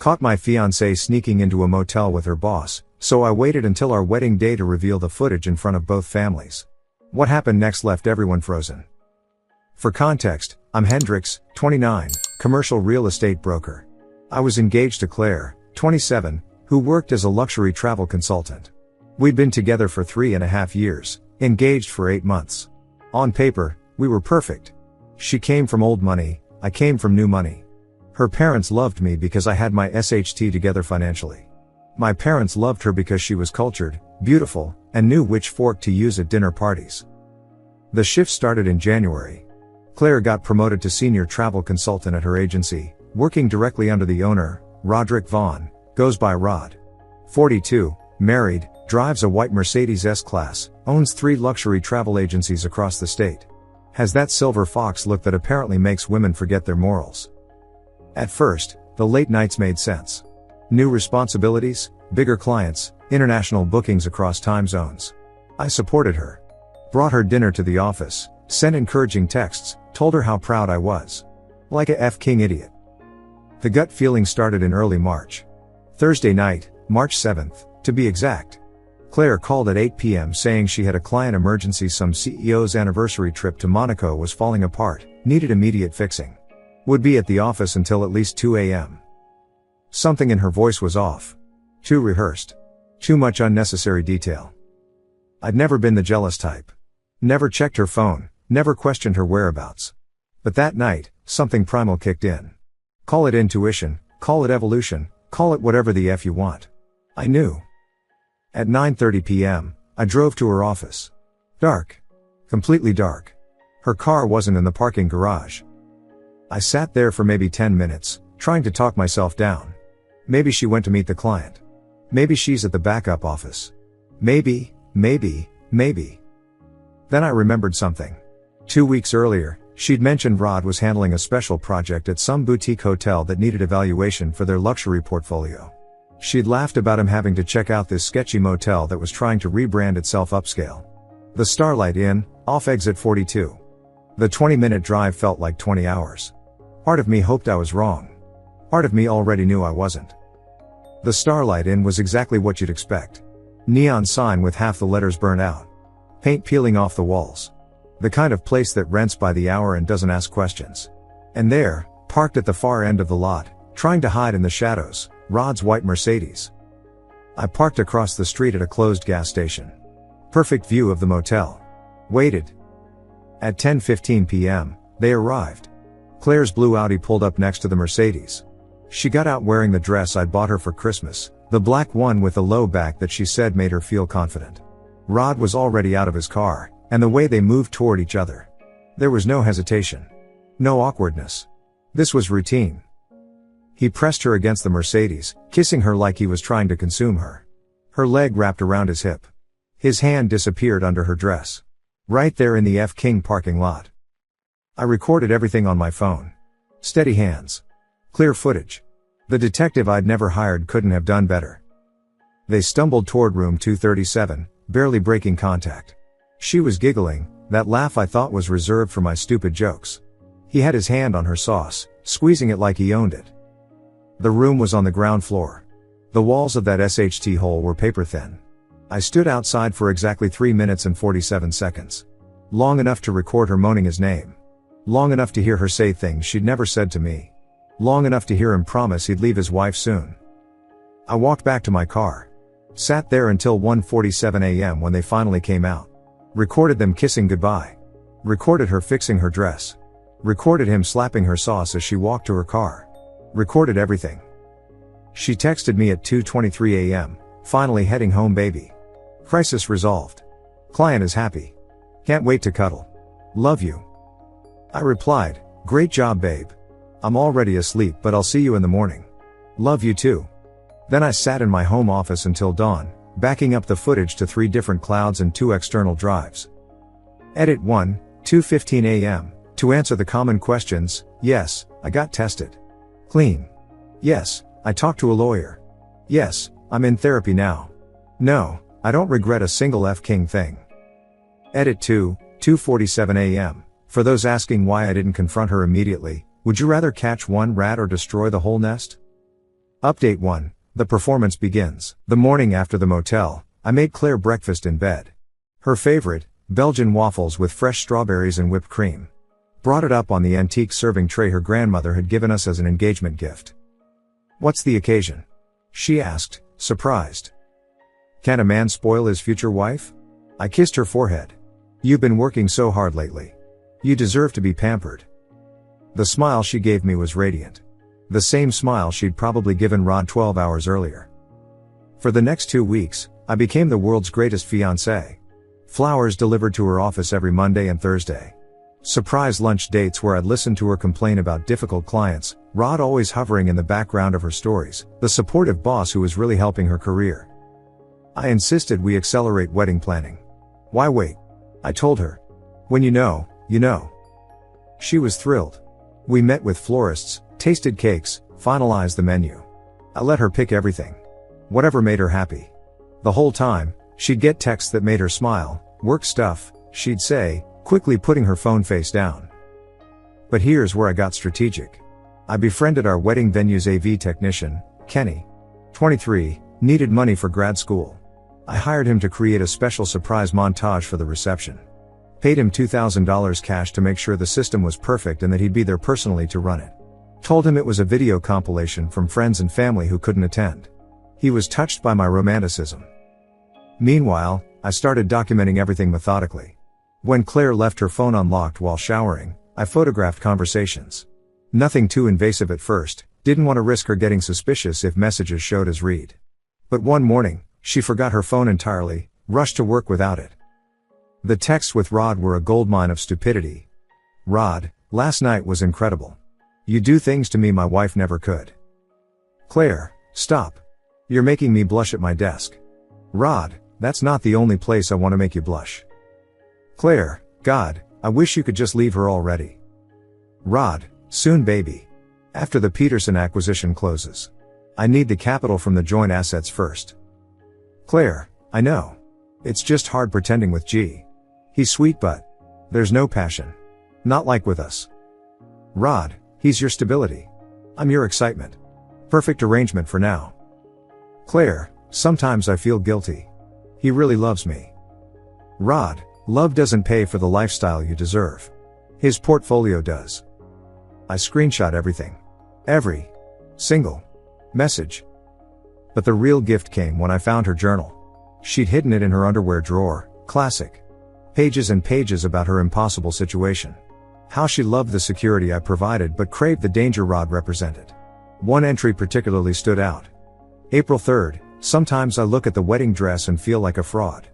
Caught my fiancée sneaking into a motel with her boss, so I waited until our wedding day to reveal the footage in front of both families. What happened next left everyone frozen. For context, I'm Hendrix, 29, commercial real estate broker. I was engaged to Claire, 27, who worked as a luxury travel consultant. We'd been together for 3.5 years, engaged for 8 months. On paper, we were perfect. She came from old money, I came from new money. Her parents loved me because I had my SHT together financially. My parents loved her because she was cultured, beautiful, and knew which fork to use at dinner parties. The shift started in January. Claire got promoted to senior travel consultant at her agency, working directly under the owner, Roderick Vaughn, goes by Rod. 42, married, drives a white Mercedes S-Class, owns 3 luxury travel agencies across the state. Has that silver fox look that apparently makes women forget their morals. At first, the late nights made sense. New responsibilities, bigger clients, international bookings across time zones. I supported her. Brought her dinner to the office, sent encouraging texts, told her how proud I was. Like a F-king idiot. The gut feeling started in early March. Thursday night, March 7th, to be exact. Claire called at 8 p.m. saying she had a client emergency. Some CEO's anniversary trip to Monaco was falling apart, needed immediate fixing. Would be at the office until at least 2 a.m. Something in her voice was off. Too rehearsed. Too much unnecessary detail. I'd never been the jealous type. Never checked her phone, never questioned her whereabouts. But that night, something primal kicked in. Call it intuition, call it evolution, call it whatever the F you want. I knew. At 9:30 p.m., I drove to her office. Dark. Completely dark. Her car wasn't in the parking garage. I sat there for maybe 10 minutes, trying to talk myself down. Maybe she went to meet the client. Maybe she's at the backup office. Maybe. Then I remembered something. 2 weeks earlier, she'd mentioned Rod was handling a special project at some boutique hotel that needed evaluation for their luxury portfolio. She'd laughed about him having to check out this sketchy motel that was trying to rebrand itself upscale. The Starlight Inn, off exit 42. The 20-minute drive felt like 20 hours. Part of me hoped I was wrong. Part of me already knew I wasn't. The Starlight Inn was exactly what you'd expect. Neon sign with half the letters burned out. Paint peeling off the walls. The kind of place that rents by the hour and doesn't ask questions. And there, parked at the far end of the lot, trying to hide in the shadows, Rod's white Mercedes. I parked across the street at a closed gas station. Perfect view of the motel. Waited. At 10:15 p.m., they arrived. Claire's blue Audi pulled up next to the Mercedes. She got out wearing the dress I'd bought her for Christmas, the black one with the low back that she said made her feel confident. Rod was already out of his car, and the way they moved toward each other. There was no hesitation. No awkwardness. This was routine. He pressed her against the Mercedes, kissing her like he was trying to consume her. Her leg wrapped around his hip. His hand disappeared under her dress. Right there in the F-King parking lot. I recorded everything on my phone. Steady hands. Clear footage. The detective I'd never hired couldn't have done better. They stumbled toward room 237, barely breaking contact. She was giggling, that laugh I thought was reserved for my stupid jokes. He had his hand on her sauce, squeezing it like he owned it. The room was on the ground floor. The walls of that SHT hole were paper thin. I stood outside for exactly 3 minutes and 47 seconds. Long enough to record her moaning his name. Long enough to hear her say things she'd never said to me. Long enough to hear him promise he'd leave his wife soon. I walked back to my car. Sat there until 1:47 a.m. when they finally came out. Recorded them kissing goodbye. Recorded her fixing her dress. Recorded him slapping her sauce as she walked to her car. Recorded everything. She texted me at 2:23 a.m., finally heading home baby. Crisis resolved. Client is happy. Can't wait to cuddle. Love you. I replied, great job babe. I'm already asleep but I'll see you in the morning. Love you too. Then I sat in my home office until dawn, backing up the footage to 3 different clouds and 2 external drives. Edit 1, 2:15 a.m. To answer the common questions, yes, I got tested. Clean. Yes, I talked to a lawyer. Yes, I'm in therapy now. No, I don't regret a single F-King thing. Edit 2, 2:47 a.m. For those asking why I didn't confront her immediately, would you rather catch one rat or destroy the whole nest? Update 1. The performance begins. The morning after the motel, I made Claire breakfast in bed. Her favorite, Belgian waffles with fresh strawberries and whipped cream. Brought it up on the antique serving tray her grandmother had given us as an engagement gift. "What's the occasion?" she asked, surprised. "Can a man spoil his future wife?" I kissed her forehead. "You've been working so hard lately. You deserve to be pampered." The smile she gave me was radiant. The same smile she'd probably given Rod 12 hours earlier. For the next 2 weeks, I became the world's greatest fiancé. Flowers delivered to her office every Monday and Thursday. Surprise lunch dates where I'd listen to her complain about difficult clients, Rod always hovering in the background of her stories, the supportive boss who was really helping her career. I insisted we accelerate wedding planning. "Why wait?" I told her. "When you know, you know." She was thrilled. We met with florists, tasted cakes, finalized the menu. I let her pick everything. Whatever made her happy. The whole time, she'd get texts that made her smile. "Work stuff," she'd say, quickly putting her phone face down. But here's where I got strategic. I befriended our wedding venue's AV technician, Kenny. 23, needed money for grad school. I hired him to create a special surprise montage for the reception. Paid him $2,000 cash to make sure the system was perfect and that he'd be there personally to run it. Told him it was a video compilation from friends and family who couldn't attend. He was touched by my romanticism. Meanwhile, I started documenting everything methodically. When Claire left her phone unlocked while showering, I photographed conversations. Nothing too invasive at first, didn't want to risk her getting suspicious if messages showed as read. But one morning, she forgot her phone entirely, rushed to work without it. The texts with Rod were a goldmine of stupidity. "Rod, last night was incredible. You do things to me my wife never could." "Claire, stop. You're making me blush at my desk." "Rod, that's not the only place I want to make you blush." "Claire, God, I wish you could just leave her already." "Rod, soon baby. After the Peterson acquisition closes. I need the capital from the joint assets first." "Claire, I know. It's just hard pretending with G. He's sweet but there's no passion. Not like with us." "Rod, he's your stability. I'm your excitement. Perfect arrangement for now." "Claire, sometimes I feel guilty. He really loves me." "Rod, love doesn't pay for the lifestyle you deserve. His portfolio does." I screenshot everything. Every single message. But the real gift came when I found her journal. She'd hidden it in her underwear drawer, classic. Pages and pages about her impossible situation. How she loved the security I provided but craved the danger Rod represented. One entry particularly stood out. April 3rd, sometimes I look at the wedding dress and feel like a fraud.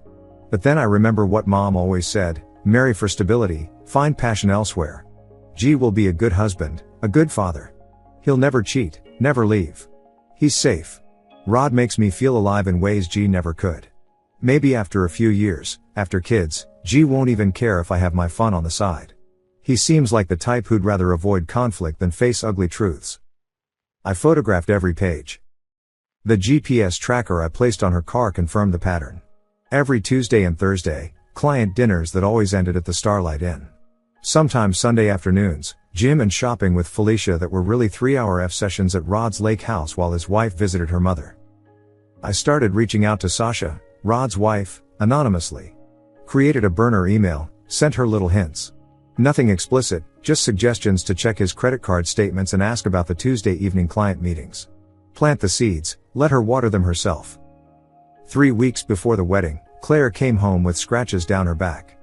But then I remember what Mom always said, marry for stability, find passion elsewhere. G will be a good husband, a good father. He'll never cheat, never leave. He's safe. Rod makes me feel alive in ways G never could. Maybe after a few years, after kids, G won't even care if I have my fun on the side. He seems like the type who'd rather avoid conflict than face ugly truths. I photographed every page. The GPS tracker I placed on her car confirmed the pattern. Every Tuesday and Thursday, client dinners that always ended at the Starlight Inn. Sometimes Sunday afternoons, gym and shopping with Felicia that were really 3-hour F sessions at Rod's lake house while his wife visited her mother. I started reaching out to Sasha, Rod's wife, anonymously. Created a burner email, sent her little hints. Nothing explicit, just suggestions to check his credit card statements and ask about the Tuesday evening client meetings. Plant the seeds, let her water them herself. 3 weeks before the wedding, Claire came home with scratches down her back.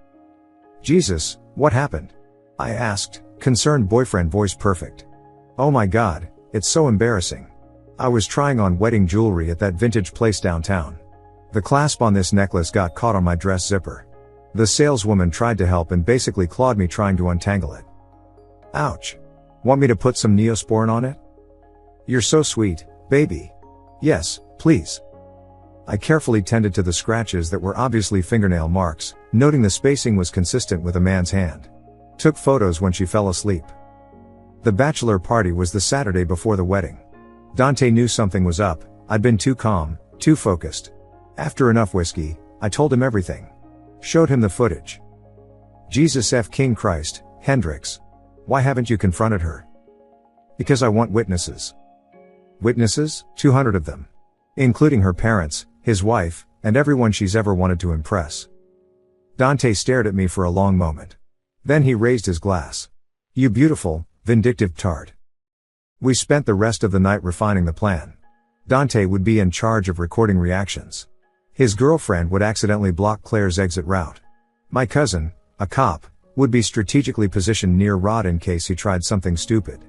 "Jesus, what happened?" I asked, concerned boyfriend voice perfect. "Oh my God, it's so embarrassing. I was trying on wedding jewelry at that vintage place downtown. The clasp on this necklace got caught on my dress zipper. The saleswoman tried to help and basically clawed me trying to untangle it. Ouch. Want me to put some Neosporin on it?" "You're so sweet, baby." "Yes, please." I carefully tended to the scratches that were obviously fingernail marks, noting the spacing was consistent with a man's hand. Took photos when she fell asleep. The bachelor party was the Saturday before the wedding. Dante knew something was up. I'd been too calm, too focused. After enough whiskey, I told him everything. Showed him the footage. "Jesus F. King Christ, Hendricks. Why haven't you confronted her?" "Because I want witnesses." Witnesses, 200 of them. Including her parents, his wife, and everyone she's ever wanted to impress. Dante stared at me for a long moment. Then he raised his glass. You beautiful, vindictive tart. We spent the rest of the night refining the plan. Dante would be in charge of recording reactions. His girlfriend would accidentally block Claire's exit route. My cousin, a cop, would be strategically positioned near Rod in case he tried something stupid.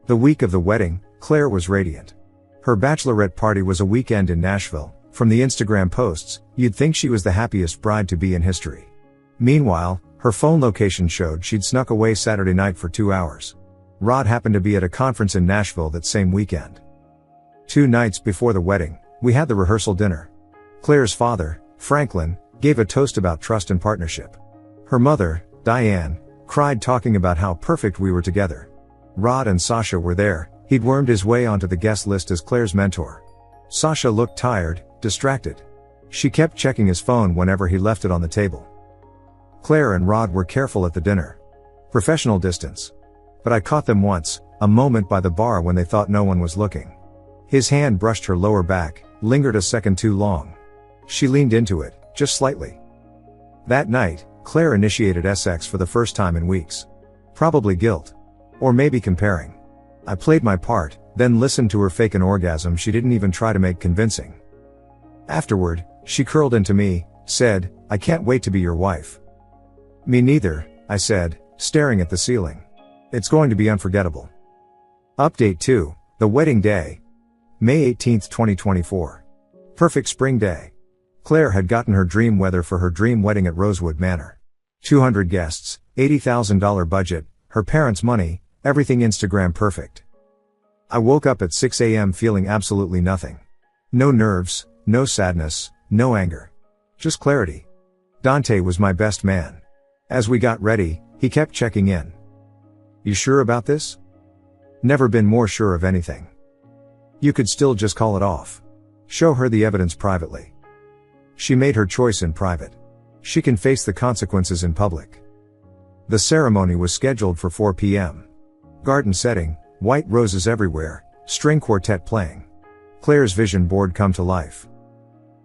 The week of the wedding, Claire was radiant. Her bachelorette party was a weekend in Nashville. From the Instagram posts, you'd think she was the happiest bride-to-be in history. Meanwhile, her phone location showed she'd snuck away Saturday night for 2 hours. Rod happened to be at a conference in Nashville that same weekend. 2 nights before the wedding, we had the rehearsal dinner. Claire's father, Franklin, gave a toast about trust and partnership. Her mother, Diane, cried talking about how perfect we were together. Rod and Sasha were there. He'd wormed his way onto the guest list as Claire's mentor. Sasha looked tired, distracted. She kept checking his phone whenever he left it on the table. Claire and Rod were careful at the dinner. Professional distance. But I caught them once, a moment by the bar when they thought no one was looking. His hand brushed her lower back, lingered a second too long. She leaned into it, just slightly. That night, Claire initiated sex for the first time in weeks. Probably guilt. Or maybe comparing. I played my part, then listened to her fake an orgasm she didn't even try to make convincing. Afterward, she curled into me, said, I can't wait to be your wife. Me neither, I said, staring at the ceiling. It's going to be unforgettable. Update 2, the wedding day. May 18, 2024. Perfect spring day. Claire had gotten her dream weather for her dream wedding at Rosewood Manor. 200 guests, $80,000 budget, her parents' money, everything Instagram perfect. I woke up at 6 a.m. feeling absolutely nothing. No nerves, no sadness, no anger. Just clarity. Dante was my best man. As we got ready, he kept checking in. You sure about this? Never been more sure of anything. You could still just call it off. Show her the evidence privately. She made her choice in private. She can face the consequences in public. The ceremony was scheduled for 4 p.m. Garden setting, white roses everywhere, string quartet playing. Claire's vision board come to life.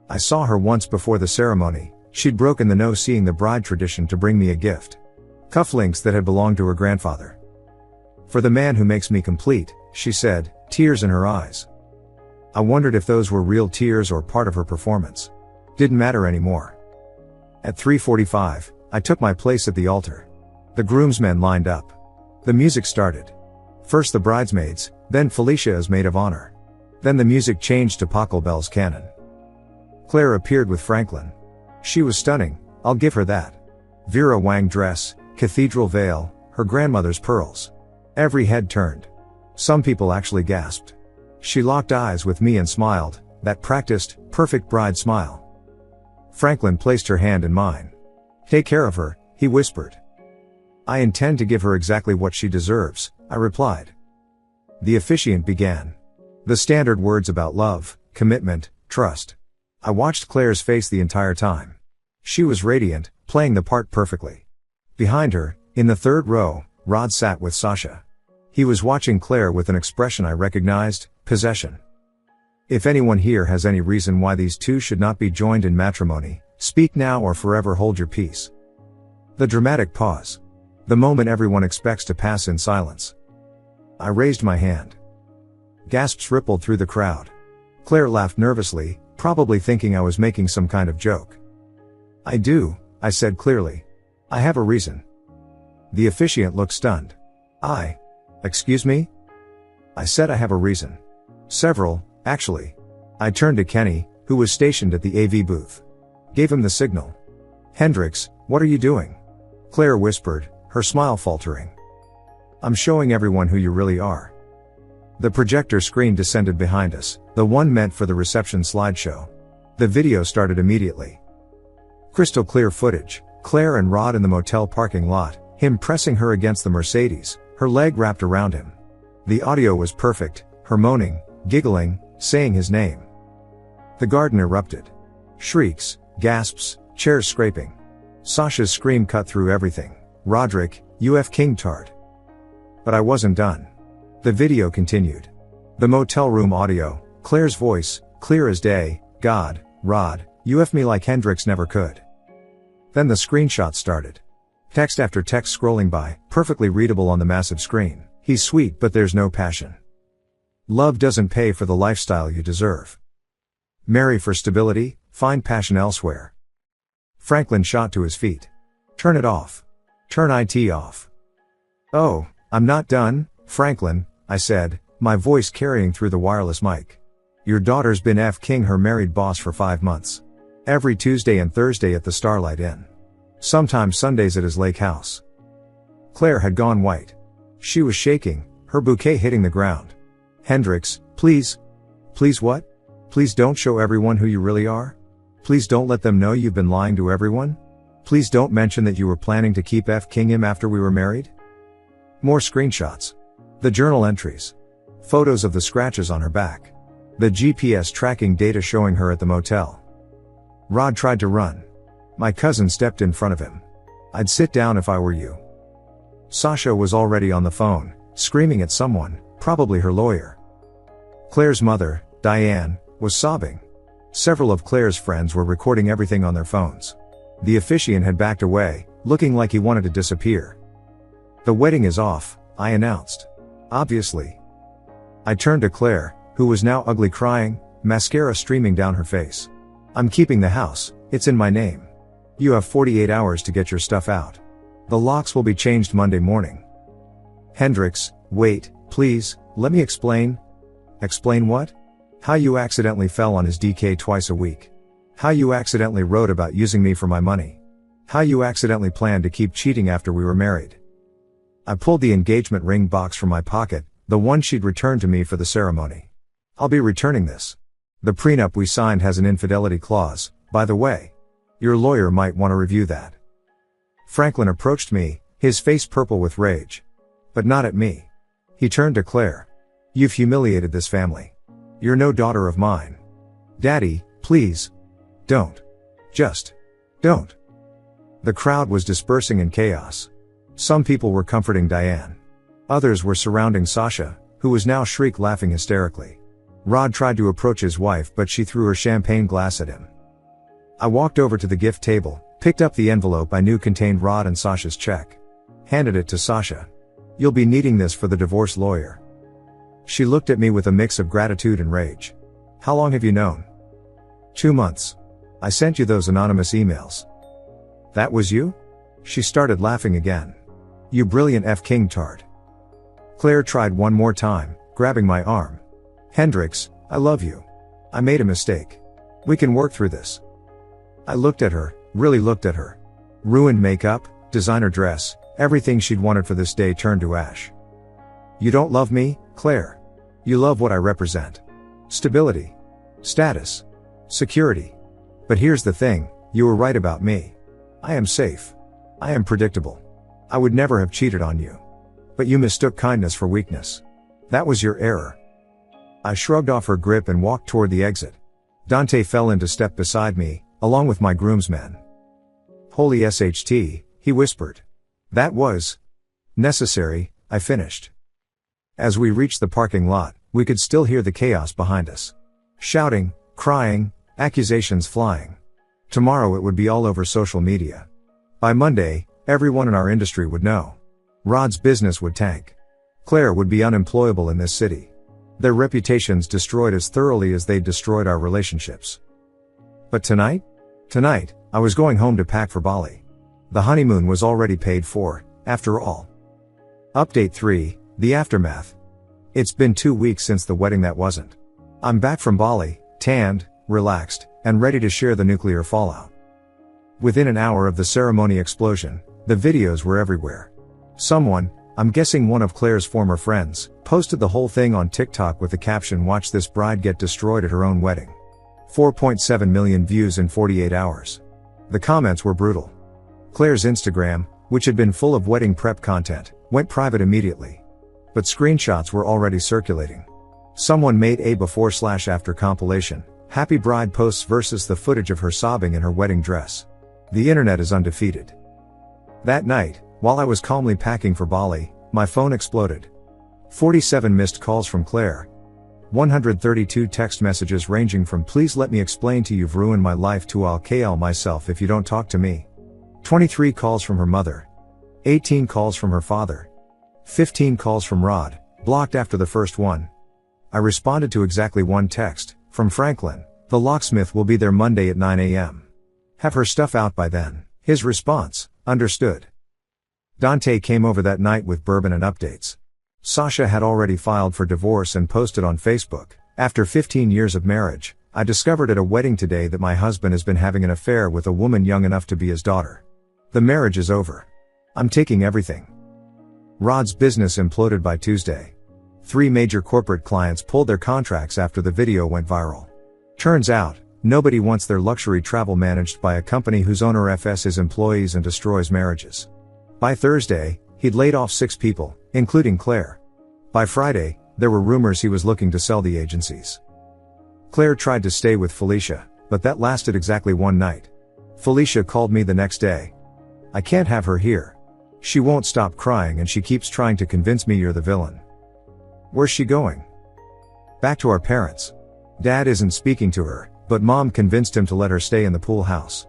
I saw her once before the ceremony. She'd broken the no seeing the bride tradition to bring me a gift. Cufflinks that had belonged to her grandfather. For the man who makes me complete, she said, tears in her eyes. I wondered if those were real tears or part of her performance. Didn't matter anymore. At 3:45, I took my place at the altar. The groomsmen lined up. The music started. First the bridesmaids, then Felicia as maid of honor. Then the music changed to Pachelbel's canon. Claire appeared with Franklin. She was stunning, I'll give her that. Vera Wang dress, cathedral veil, her grandmother's pearls. Every head turned. Some people actually gasped. She locked eyes with me and smiled, that practiced, perfect bride smile. Franklin placed her hand in mine. Take care of her, he whispered. I intend to give her exactly what she deserves, I replied. The officiant began. The standard words about love, commitment, trust. I watched Claire's face the entire time. She was radiant, playing the part perfectly. Behind her, in the third row, Rod sat with Sasha. He was watching Claire with an expression I recognized, possession. If anyone here has any reason why these two should not be joined in matrimony, speak now or forever hold your peace. The dramatic pause. The moment everyone expects to pass in silence. I raised my hand. Gasps rippled through the crowd. Claire laughed nervously, probably thinking I was making some kind of joke. I do, I said clearly. I have a reason. The officiant looked stunned. Excuse me? I said I have a reason. Several, actually. I turned to Kenny, who was stationed at the AV booth. Gave him the signal. Hendrix, what are you doing? Claire whispered, her smile faltering. I'm showing everyone who you really are. The projector screen descended behind us, the one meant for the reception slideshow. The video started immediately. Crystal clear footage, Claire and Rod in the motel parking lot, him pressing her against the Mercedes, her leg wrapped around him. The audio was perfect, her moaning, giggling, saying his name. The garden erupted. Shrieks, gasps, chairs scraping. Sasha's scream cut through everything. Roderick, UF King Tart. But I wasn't done. The video continued. The motel room audio, Claire's voice, clear as day. God, Rod, you F me like Hendrix never could. Then the screenshot started. Text after text scrolling by, perfectly readable on the massive screen. He's sweet but there's no passion. Love doesn't pay for the lifestyle you deserve. Marry for stability, find passion elsewhere. Franklin shot to his feet. Turn it off. Turn IT off. Oh, I'm not done, Franklin, I said, my voice carrying through the wireless mic. Your daughter's been F-king her married boss for 5 months. Every Tuesday and Thursday at the Starlight Inn. Sometimes Sundays at his lake house. Claire had gone white. She was shaking, her bouquet hitting the ground. Hendrix, please. Please what? Please don't show everyone who you really are? Please don't let them know you've been lying to everyone? Please don't mention that you were planning to keep F-king him after we were married? More screenshots. The journal entries. Photos of the scratches on her back. The GPS tracking data showing her at the motel. Rod tried to run. My cousin stepped in front of him. I'd sit down if I were you. Sasha was already on the phone, screaming at someone, probably her lawyer. Claire's mother, Diane, was sobbing. Several of Claire's friends were recording everything on their phones. The officiant had backed away, looking like he wanted to disappear. The wedding is off, I announced. Obviously. I turned to Claire, who was now ugly crying, mascara streaming down her face. I'm keeping the house, it's in my name. You have 48 hours to get your stuff out. The locks will be changed Monday morning. Hendrix, wait, please, let me explain. Explain what? How you accidentally fell on his DK twice a week. How you accidentally wrote about using me for my money. How you accidentally planned to keep cheating after we were married. I pulled the engagement ring box from my pocket, the one she'd returned to me for the ceremony. I'll be returning this. The prenup we signed has an infidelity clause, by the way. Your lawyer might want to review that. Franklin approached me, his face purple with rage. But not at me. He turned to Claire. You've humiliated this family. You're no daughter of mine. Daddy, please. Don't. Just. Don't. The crowd was dispersing in chaos. Some people were comforting Diane. Others were surrounding Sasha, who was now shriek laughing hysterically. Rod tried to approach his wife but she threw her champagne glass at him. I walked over to the gift table, picked up the envelope I knew contained Rod and Sasha's check. Handed it to Sasha. You'll be needing this for the divorce lawyer. She looked at me with a mix of gratitude and rage. How long have you known? 2 months. I sent you those anonymous emails. That was you? She started laughing again. You brilliant F-king tart. Claire tried one more time, grabbing my arm. Hendrix, I love you. I made a mistake. We can work through this. I looked at her, really looked at her. Ruined makeup, designer dress, everything she'd wanted for this day turned to ash. You don't love me, Claire. You love what I represent. Stability. Status. Security. But here's the thing, you were right about me. I am safe. I am predictable. I would never have cheated on you. But you mistook kindness for weakness. That was your error. I shrugged off her grip and walked toward the exit. Dante fell into step beside me, along with my groomsmen. Holy SHT, he whispered. That was necessary, I finished. As we reached the parking lot, we could still hear the chaos behind us. Shouting, crying, accusations flying. Tomorrow it would be all over social media. By Monday, everyone in our industry would know. Rod's business would tank. Claire would be unemployable in this city. Their reputations destroyed as thoroughly as they'd destroyed our relationships. But tonight? Tonight, I was going home to pack for Bali. The honeymoon was already paid for, after all. Update 3, the aftermath. It's been 2 weeks since the wedding that wasn't. I'm back from Bali, tanned, relaxed, and ready to share the nuclear fallout. Within an hour of the ceremony explosion, the videos were everywhere. Someone, I'm guessing one of Claire's former friends, posted the whole thing on TikTok with the caption "Watch this bride get destroyed at her own wedding." 4.7 million views in 48 hours. The comments were brutal. Claire's Instagram, which had been full of wedding prep content, went private immediately. But screenshots were already circulating. Someone made a before/after compilation, happy bride posts versus the footage of her sobbing in her wedding dress. The internet is undefeated. That night, while I was calmly packing for Bali, my phone exploded. 47 missed calls from Claire. 132 text messages ranging from "please let me explain to you've ruined my life" to "I'll KL myself if you don't talk to me." 23 calls from her mother. 18 calls from her father. 15 calls from Rod, blocked after the first one. I responded to exactly one text, from Franklin: "The locksmith will be there Monday at 9 a.m. Have her stuff out by then." His response: "Understood." Dante came over that night with bourbon and updates. Sasha had already filed for divorce and posted on Facebook, "After 15 years of marriage, I discovered at a wedding today that my husband has been having an affair with a woman young enough to be his daughter. The marriage is over. I'm taking everything." Rod's business imploded by Tuesday. 3 major corporate clients pulled their contracts after the video went viral. Turns out, nobody wants their luxury travel managed by a company whose owner FS his employees and destroys marriages. By Thursday, he'd laid off 6 people, including Claire. By Friday, there were rumors he was looking to sell the agencies. Claire tried to stay with Felicia, but that lasted exactly one night. Felicia called me the next day. "I can't have her here. She won't stop crying and she keeps trying to convince me you're the villain." Where's she going? Back to our parents. Dad isn't speaking to her, but Mom convinced him to let her stay in the pool house.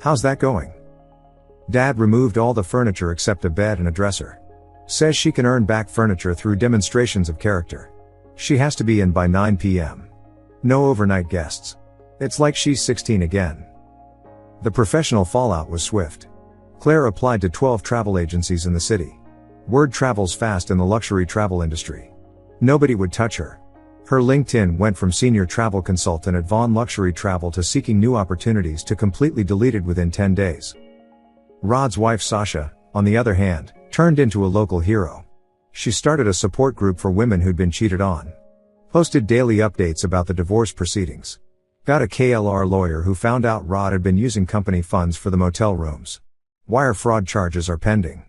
How's that going? Dad removed all the furniture except a bed and a dresser. Says she can earn back furniture through demonstrations of character. She has to be in by 9 p.m. No overnight guests. It's like she's 16 again. The professional fallout was swift. Claire applied to 12 travel agencies in the city. Word travels fast in the luxury travel industry. Nobody would touch her. Her LinkedIn went from senior travel consultant at Vaughn Luxury Travel to seeking new opportunities to completely deleted within 10 days. Rod's wife Sasha, on the other hand, turned into a local hero. She started a support group for women who'd been cheated on. Posted daily updates about the divorce proceedings. Got a KLR lawyer who found out Rod had been using company funds for the motel rooms. Wire fraud charges are pending.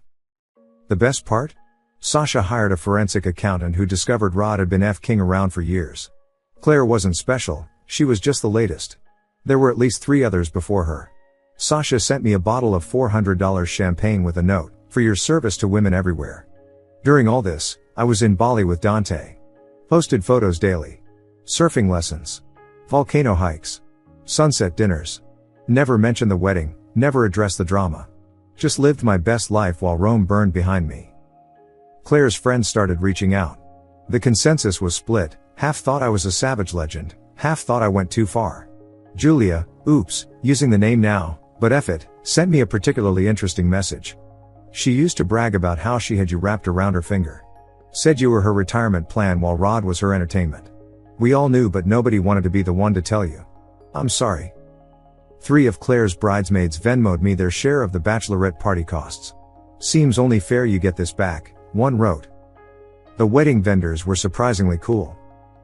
The best part? Sasha hired a forensic accountant who discovered Rod had been F-king around for years. Claire wasn't special, she was just the latest. There were at least 3 others before her. Sasha sent me a bottle of $400 champagne with a note, "For your service to women everywhere." During all this, I was in Bali with Dante. Posted photos daily. Surfing lessons. Volcano hikes. Sunset dinners. Never mentioned the wedding, never addressed the drama. Just lived my best life while Rome burned behind me. Claire's friends started reaching out. The consensus was split, half thought I was a savage legend, half thought I went too far. Julia, oops, using the name now, but F it, sent me a particularly interesting message. She used to brag about how she had you wrapped around her finger. Said you were her retirement plan while Rod was her entertainment. We all knew but nobody wanted to be the one to tell you. I'm sorry. 3 of Claire's bridesmaids Venmo'd me their share of the bachelorette party costs. Seems only fair you get this back, one wrote. The wedding vendors were surprisingly cool.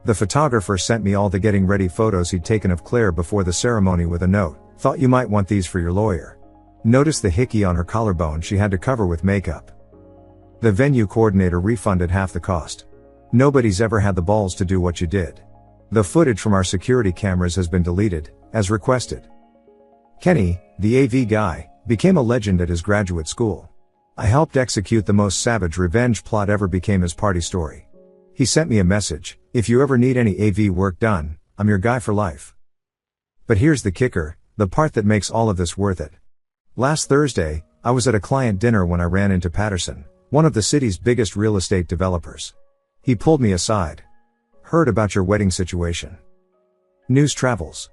The photographer sent me all the getting ready photos he'd taken of Claire before the ceremony with a note, "Thought you might want these for your lawyer." Noticed the hickey on her collarbone she had to cover with makeup. The venue coordinator refunded half the cost. Nobody's ever had the balls to do what you did. The footage from our security cameras has been deleted, as requested. Kenny, the AV guy, became a legend at his graduate school. I helped execute the most savage revenge plot ever, became his party story. He sent me a message, "If you ever need any AV work done, I'm your guy for life." But here's the kicker, the part that makes all of this worth it. Last Thursday, I was at a client dinner when I ran into Patterson, one of the city's biggest real estate developers. He pulled me aside. "Heard about your wedding situation. News travels.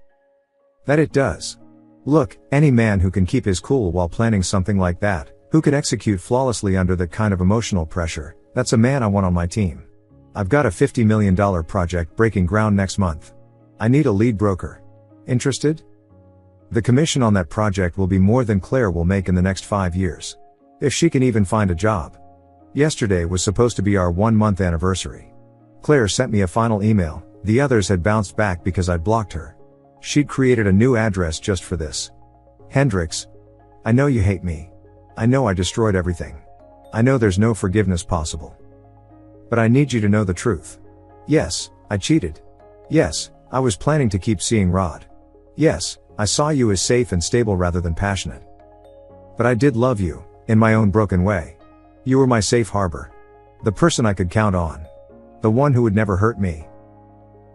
That it does. Look, any man who can keep his cool while planning something like that, who can execute flawlessly under that kind of emotional pressure, that's a man I want on my team. I've got a $50 million project breaking ground next month. I need a lead broker. Interested? The commission on that project will be more than Claire will make in the next 5 years. If she can even find a job. Yesterday was supposed to be our 1-month anniversary. Claire sent me a final email, the others had bounced back because I'd blocked her. She'd created a new address just for this. Hendrix. I know you hate me. I know I destroyed everything. I know there's no forgiveness possible. But I need you to know the truth. Yes, I cheated. Yes, I was planning to keep seeing Rod. Yes, I saw you as safe and stable rather than passionate. But I did love you, in my own broken way. You were my safe harbor. The person I could count on. The one who would never hurt me.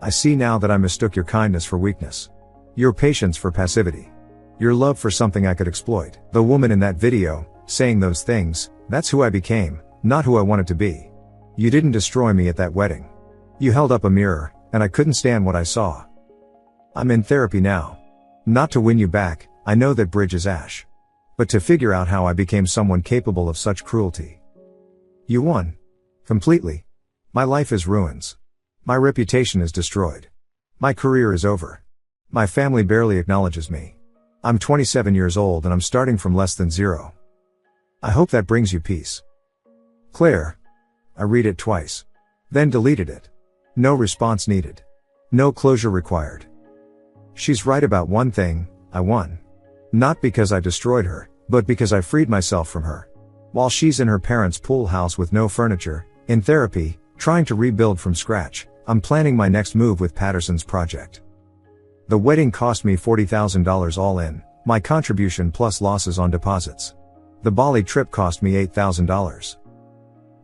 I see now that I mistook your kindness for weakness. Your patience for passivity. Your love for something I could exploit. The woman in that video, saying those things, that's who I became, not who I wanted to be. You didn't destroy me at that wedding. You held up a mirror, and I couldn't stand what I saw. I'm in therapy now. Not to win you back, I know that bridge is ash. But to figure out how I became someone capable of such cruelty. You won. Completely. My life is ruins. My reputation is destroyed. My career is over. My family barely acknowledges me. I'm 27 years old and I'm starting from less than zero. I hope that brings you peace. Claire. I read it twice. Then deleted it. No response needed. No closure required. She's right about one thing, I won. Not because I destroyed her, but because I freed myself from her. While she's in her parents' pool house with no furniture, in therapy, trying to rebuild from scratch, I'm planning my next move with Patterson's project. The wedding cost me $40,000 all in, my contribution plus losses on deposits. The Bali trip cost me $8,000.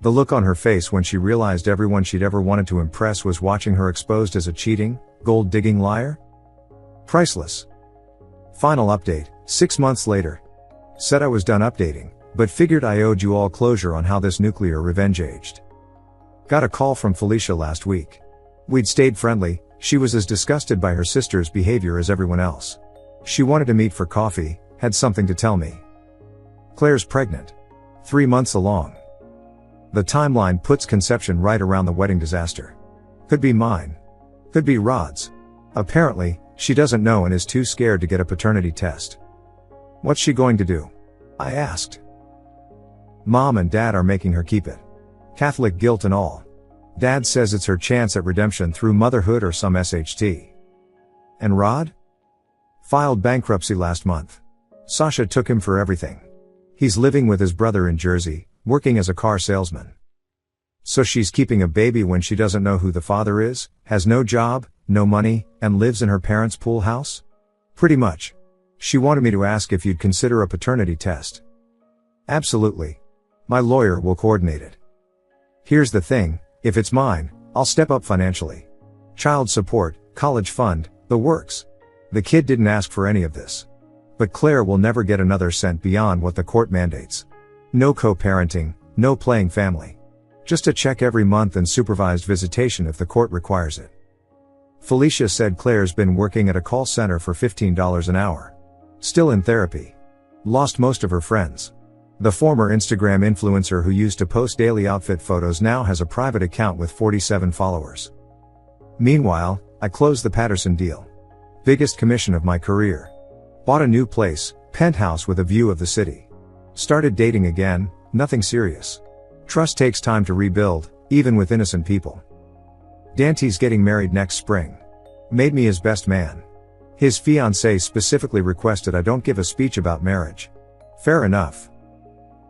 The look on her face when she realized everyone she'd ever wanted to impress was watching her exposed as a cheating, gold-digging liar? Priceless. Final update, 6 months later. Said I was done updating, but figured I owed you all closure on how this nuclear revenge aged. Got a call from Felicia last week. We'd stayed friendly, she was as disgusted by her sister's behavior as everyone else. She wanted to meet for coffee, had something to tell me. Claire's pregnant. 3 months along. The timeline puts conception right around the wedding disaster. Could be mine. Could be Rod's. Apparently, she doesn't know and is too scared to get a paternity test. What's she going to do? I asked. Mom and Dad are making her keep it. Catholic guilt and all. Dad says it's her chance at redemption through motherhood or some SHT. And Rod? Filed bankruptcy last month. Sasha took him for everything. He's living with his brother in Jersey, working as a car salesman. So she's keeping a baby when she doesn't know who the father is, has no job, no money, and lives in her parents' pool house? Pretty much. She wanted me to ask if you'd consider a paternity test. Absolutely. My lawyer will coordinate it. Here's the thing, if it's mine, I'll step up financially. Child support, college fund, the works. The kid didn't ask for any of this. But Claire will never get another cent beyond what the court mandates. No co-parenting, no playing family. Just a check every month and supervised visitation if the court requires it. Felicia said Claire's been working at a call center for $15 an hour. Still in therapy. Lost most of her friends. The former Instagram influencer who used to post daily outfit photos now has a private account with 47 followers. Meanwhile, I closed the Patterson deal. Biggest commission of my career. Bought a new place, penthouse with a view of the city. Started dating again, nothing serious. Trust takes time to rebuild, even with innocent people. Dante's getting married next spring. Made me his best man. His fiancée specifically requested I don't give a speech about marriage. Fair enough.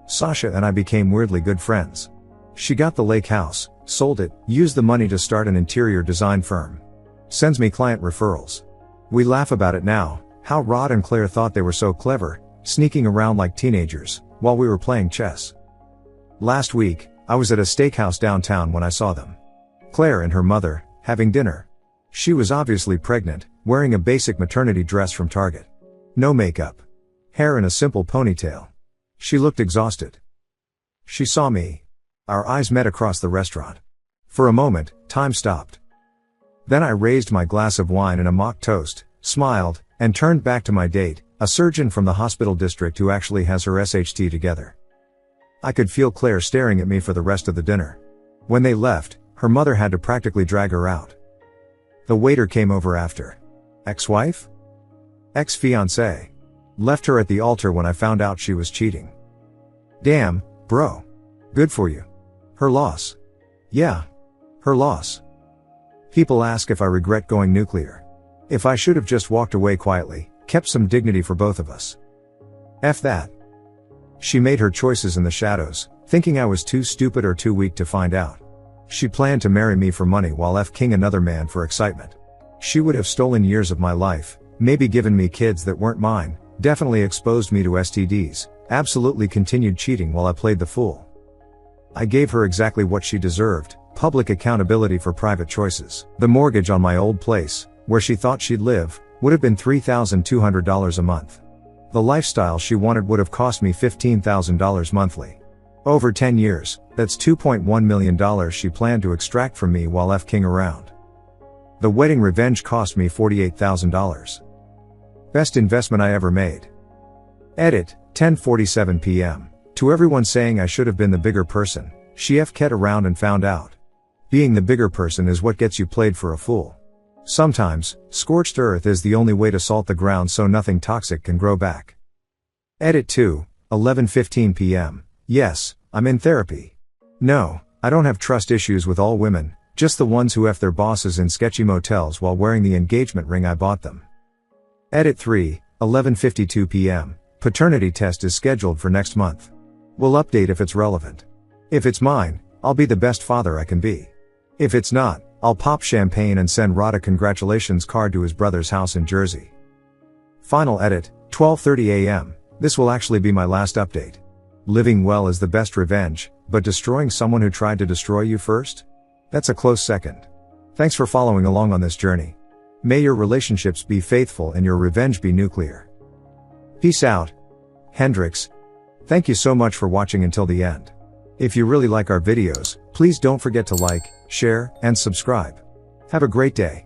Sasha and I became weirdly good friends. She got the lake house, sold it, used the money to start an interior design firm. Sends me client referrals. We laugh about it now, how Rod and Claire thought they were so clever, sneaking around like teenagers, while we were playing chess. Last week, I was at a steakhouse downtown when I saw them. Claire and her mother, having dinner. She was obviously pregnant, wearing a basic maternity dress from Target. No makeup. Hair in a simple ponytail. She looked exhausted. She saw me. Our eyes met across the restaurant. For a moment, time stopped. Then I raised my glass of wine and a mock toast, smiled, and turned back to my date, a surgeon from the hospital district who actually has her SHT together. I could feel Claire staring at me for the rest of the dinner. When they left, her mother had to practically drag her out. The waiter came over after. Ex-wife? Ex-fiancée. Left her at the altar when I found out she was cheating. Damn, bro. Good for you. Her loss. Yeah. Her loss. People ask if I regret going nuclear. If I should have just walked away quietly, kept some dignity for both of us. F that. She made her choices in the shadows, thinking I was too stupid or too weak to find out. She planned to marry me for money while F-king another man for excitement. She would have stolen years of my life, maybe given me kids that weren't mine, definitely exposed me to STDs, absolutely continued cheating while I played the fool. I gave her exactly what she deserved, Public accountability for private choices. The mortgage on my old place, where she thought she'd live, would have been $3,200 a month. The lifestyle she wanted would have cost me $15,000 monthly. Over 10 years, that's $2.1 million she planned to extract from me while F-king around. The wedding revenge cost me $48,000. Best investment I ever made. Edit, 10:47 p.m. To everyone saying I should have been the bigger person, she F-ked around and found out. Being the bigger person is what gets you played for a fool. Sometimes, scorched earth is the only way to salt the ground so nothing toxic can grow back. Edit 2, 11:15 p.m. Yes, I'm in therapy. No, I don't have trust issues with all women, just the ones who F their bosses in sketchy motels while wearing the engagement ring I bought them. Edit 3, 11:52 p.m. Paternity test is scheduled for next month. We'll update if it's relevant. If it's mine, I'll be the best father I can be. If it's not, I'll pop champagne and send Rod a congratulations card to his brother's house in Jersey. Final edit, 12:30 a.m. This will actually be my last update. Living well is the best revenge, but destroying someone who tried to destroy you first? That's a close second. Thanks for following along on this journey. May your relationships be faithful and your revenge be nuclear. Peace out. Hendrix. Thank you so much for watching until the end. If you really like our videos, please don't forget to like, share, and subscribe. Have a great day.